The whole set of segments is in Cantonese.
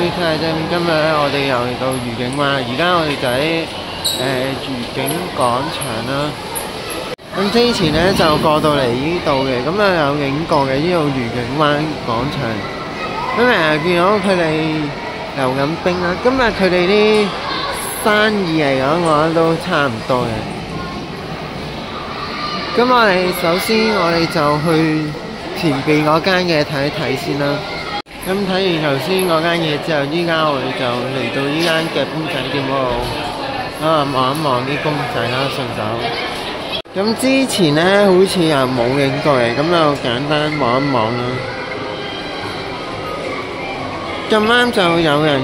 睇下啫。今日咧，我哋又嚟到愉景灣，而家我哋就喺愉景廣場啦。咁之前咧就過到嚟呢度嘅，咁啊有影過嘅呢度愉景灣廣場。咁見到佢哋溜緊冰啦。今日佢哋啲生意嚟講，我覺得都差唔多嘅。咁我哋首先就去前邊嗰間嘅睇一睇先啦。咁睇完頭先嗰間嘢之後，依家我哋就嚟到呢間嘅公仔店嗰度，望一望啲公仔啦，順手。咁之前呢，好似又冇影過嘅，咁就簡單望一望啦。咁啱就有人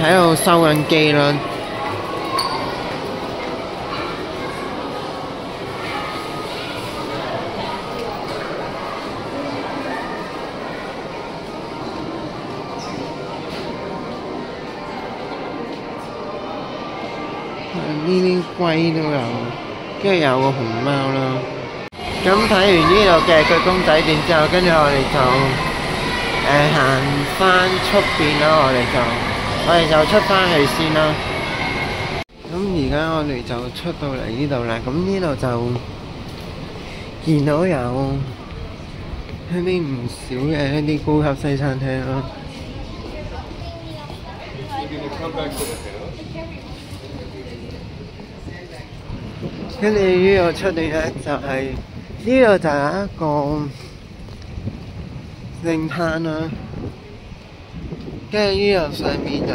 喺度收緊機啦。呢啲龜都有，跟住有個熊貓啦。咁睇完呢度嘅佢公仔店之後，跟住我哋就行翻出邊啦。我哋就出翻去先啦。咁而家我哋就出到嚟呢度啦。咁呢度就見到有一啲唔少嘅一啲高級西餐廳啦。跟住呢度出嚟咧，就係呢度就係一個聖灘啦。跟住呢度上面就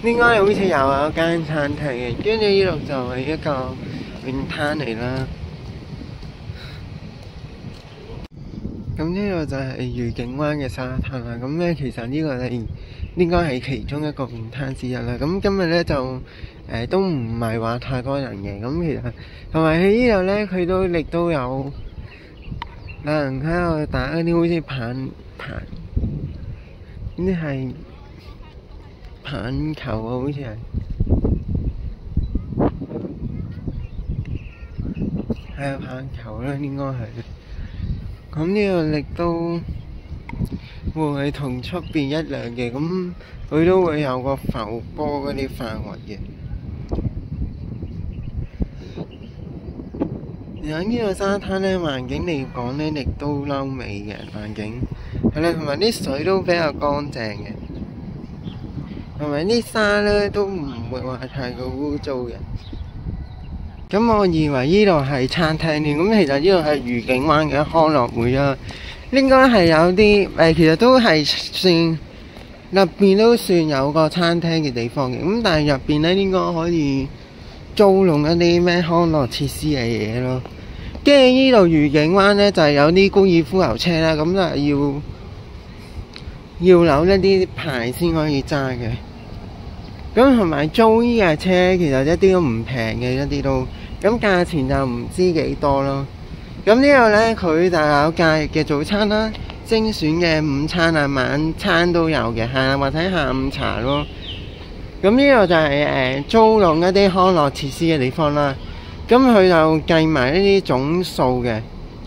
應該好似又有一間餐廳嘅。跟住呢度就係一個泳灘嚟啦。咁呢度就係愉景灣嘅沙灘啦。咁咧其實呢個係應該係其中一個泳灘之一啦。咁今日咧就都唔係話太多人嘅。咁其實同埋喺呢度咧，佢亦都有人喺度打嗰啲好似棒，呢啲係棒球啊，好似係棒球啦，應該係。咁呢個亦都會係同出邊一樣嘅，咁佢都會有個浮波嗰啲範圍嘅。而呢個沙灘咧，環境嚟講咧，亦都優美嘅環境，係啦，同埋啲水都比較乾淨嘅，同埋啲沙咧都唔會話太過污糟嘅。咁我以為呢度係餐廳添，咁其實呢度係愉景灣嘅康樂會啦，應該係有啲其實都係算入邊都算有個餐廳嘅地方嘅，咁但係入邊咧應該可以租用一啲咩康樂設施嘅嘢咯。跟住呢度愉景灣咧就係有啲高爾夫球車啦，咁就係要有一啲牌先可以揸嘅。咁同埋租呢架車其實一啲都唔平嘅，一啲都，咁價錢就唔知幾多咯。咁呢度呢，佢就有假日嘅早餐啦、精選嘅午餐啊、晚餐都有嘅，係啊，或者下午茶咯。咁呢度就係租用一啲康樂設施嘅地方啦。咁佢就計埋呢啲總數嘅，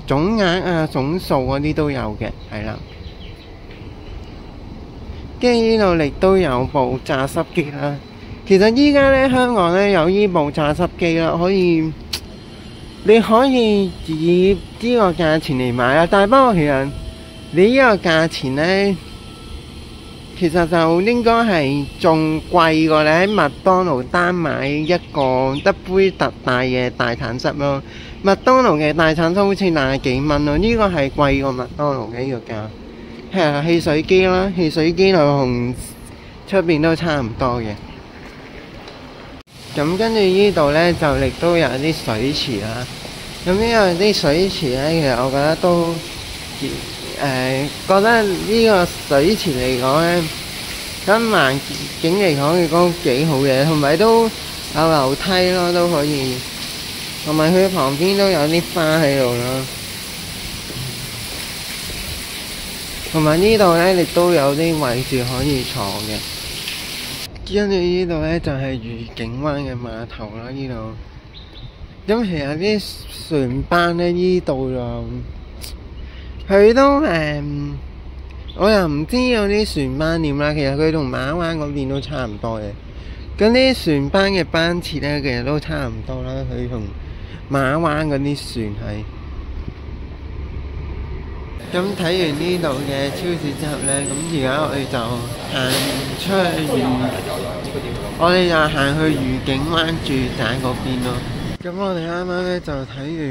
總額啊、總數嗰啲都有嘅，係啦。跟住呢度亦都有部榨濕機啦。其實依家咧香港咧有呢部榨濕機啦，你可以以呢個價錢嚟買啦。但係不過其實你呢個價錢咧，其實就應該係仲貴過你喺麥當勞單買一杯特大嘅大橙汁咯。麥當勞嘅大橙汁好似90幾蚊咯，呢個係貴過麥當勞嘅呢個價。係啊，汽水機啦，汽水機就同出邊都差唔多嘅。咁跟住呢度呢，就亦都有啲水池啦。咁呢個啲水池呢，其實我覺得都覺得呢個水池嚟講呢，咁環境嚟講亦都幾好嘅，同埋都有樓梯咯，都可以。同埋佢旁邊都有啲花喺度啦。同埋呢度呢，亦都有啲位置可以坐嘅。跟住呢度呢，就係愉景灣嘅碼頭啦，呢度。咁其實啲船班呢，呢度就佢都我又唔知有啲船班點啦，其實佢同馬灣嗰邊都差唔多嘅。咁啲船班嘅班次咧，其實都差唔多啦。佢同馬灣嗰啲船係。咁睇完呢度嘅超市之後咧，咁而家我哋就行出去我哋就行去愉景灣住宅嗰邊咯。咁我哋啱啱咧就睇完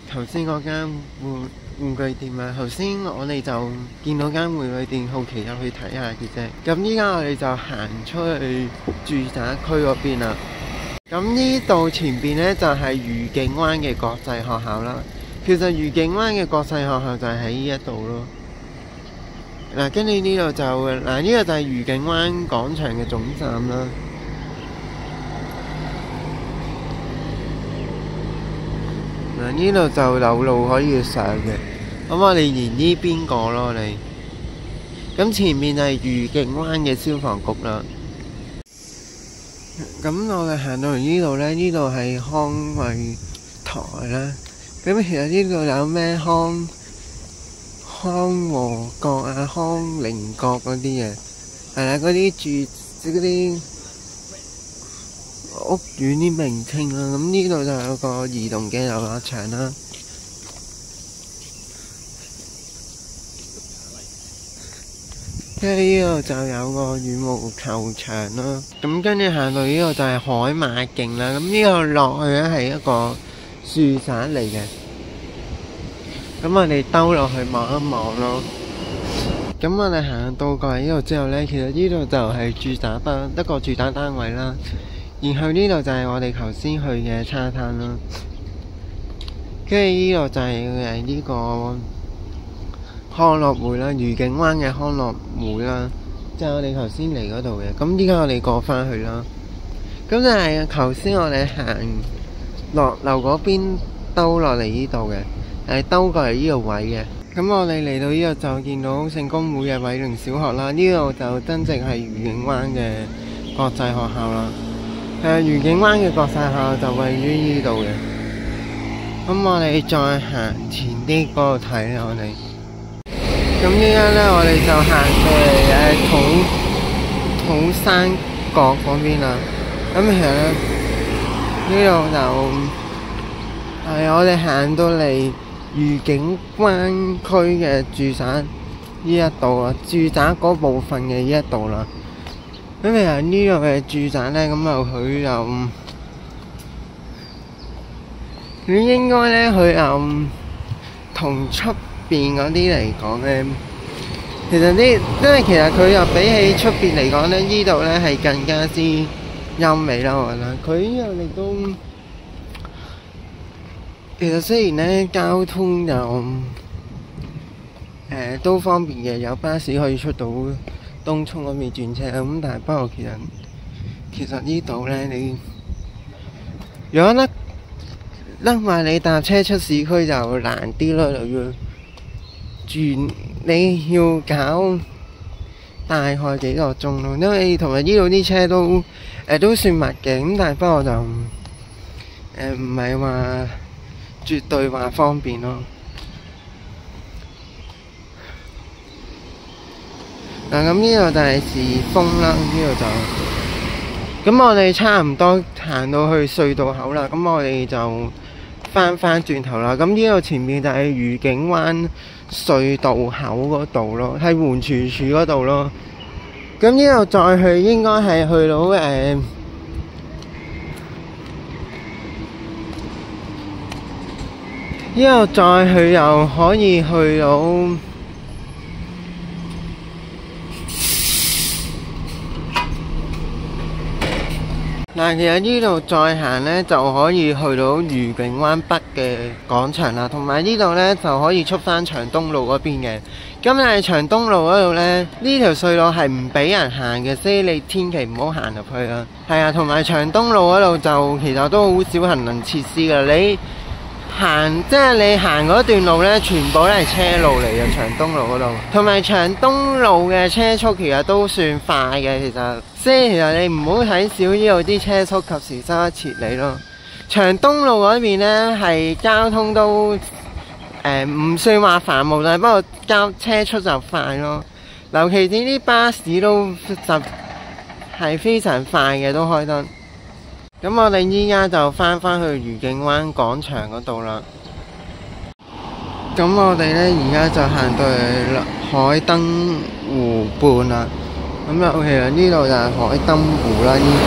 頭先嗰間玩具店啦。頭先我哋就見到間玩具店，好奇入去睇下嘅啫。咁依家我哋就行出去住宅區嗰邊啦。咁呢度前邊咧就係愉景灣嘅國際學校啦。其實愉景灣嘅國際學校就係喺呢一度咯。嗱，跟住呢度就呢個就係愉景灣廣場嘅總站啦。嗱，呢度就有路可以上嘅。咁我哋沿呢邊過咯，我哋。咁前面係愉景灣嘅消防局啦。咁我哋行到嚟呢度咧，呢度係康衛台啦。咁其實呢度有咩康和閣啊、康寧閣嗰啲嘅，係啦，嗰啲屋苑啲名稱啦。咁呢度就有個兒童嘅遊樂場啦。跟住呢度就有個羽毛球場啦。咁跟住行到呢度就係海馬徑啦。咁呢度落去咧係一個住宅嚟嘅。咁我哋兜落去望一望咯。咁我哋行到過嚟呢度之後呢，其實呢度就係一個住宅單位啦。然後呢度就係我哋頭先去嘅沙灘啦。跟住呢度就係呢個康樂會啦，愉景灣嘅康樂會啦，即係我哋頭先嚟嗰度嘅。咁依家我哋過返去啦。咁就係頭先我哋行落樓嗰邊兜落嚟呢度嘅。兜過嚟呢個位嘅。咁我哋嚟到呢度就見到聖公會嘅偉靈小學啦。呢度就真正係愉景灣嘅國際學校啦。愉景灣嘅國際學校就位於呢度嘅。咁我哋再行前啲嗰度睇啦，我哋。咁依家咧，我哋就行過嚟土山角嗰邊啦。咁其實呢度就係我哋行到嚟愉景灣區嘅住宅呢一度啊，住宅嗰部分嘅呢一度啦。咁其實呢度嘅住宅咧，咁佢應該咧，佢同出邊嗰啲嚟講咧，其實因為其實佢又比起出邊嚟講咧，呢度咧係更加之優美啦。我覺得佢呢度亦都。其實雖然咧交通就都方便嘅，有巴士可以出到東涌嗰邊轉車咁，但係不過其實呢度咧，你如果甩埋你搭車出市區就難啲咯，就要轉你要搞大概幾個鐘咯，因為同埋呢度啲車都算密嘅，咁但係不過就唔係話絕對話方便咯。嗱，咁呢度就係時豐啦，呢度就咁我哋差唔多行到去隧道口啦，咁我哋就翻轉頭啦。咁呢度前面就係愉景灣隧道口嗰度咯，係環署嗰度咯。咁呢度再去應該係去到呢度再去又可以去到嗱，其實呢度再行呢，就可以去到愉景灣北嘅廣場啦，同埋呢度呢，就可以出返長東路嗰邊嘅。咁但係長東路嗰度呢，呢條隧道係唔俾人行嘅，所以你千祈唔好行入去啦。係啊，同埋長東路嗰度就其實都好少行人設施㗎。即係你行嗰段路呢，全部都係車路嚟嘅，長東路嗰度。同埋長東路嘅車速其實都算快嘅，其實。所以其實你唔好睇少呢度啲車速，及時收得切你咯。長東路嗰邊呢，係交通都唔算話繁忙，但係不過車速就快咯。尤其是啲巴士都係非常快嘅，都開得。咁我哋依家就翻去愉景灣廣場嗰度啦。咁我哋呢而家就行到去海燈湖畔啦。咁就其實呢度就係海燈湖啦，呢邊。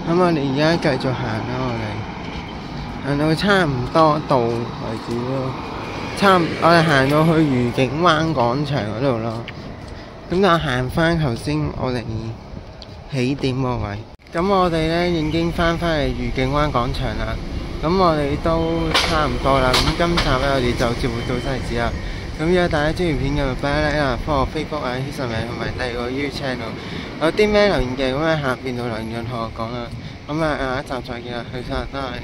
咁我哋而家繼續行啦，我哋行到差唔多到為止咯。我哋行到去愉景灣廣場嗰度咯。咁就行翻頭先我哋起點個位。咁我哋呢已經翻嚟愉景灣廣場啦。咁我哋都差唔多啦。咁今集呢，我哋就節目到此為止啦。咁如果大家中意片嘅咪俾 like 啦，follow我 Facebook 啊、History 同埋第二個 YouTube channel。有啲咩留言嘅咁喺下邊度留言同我講啦。咁下一集再見啦，去晒，拜拜。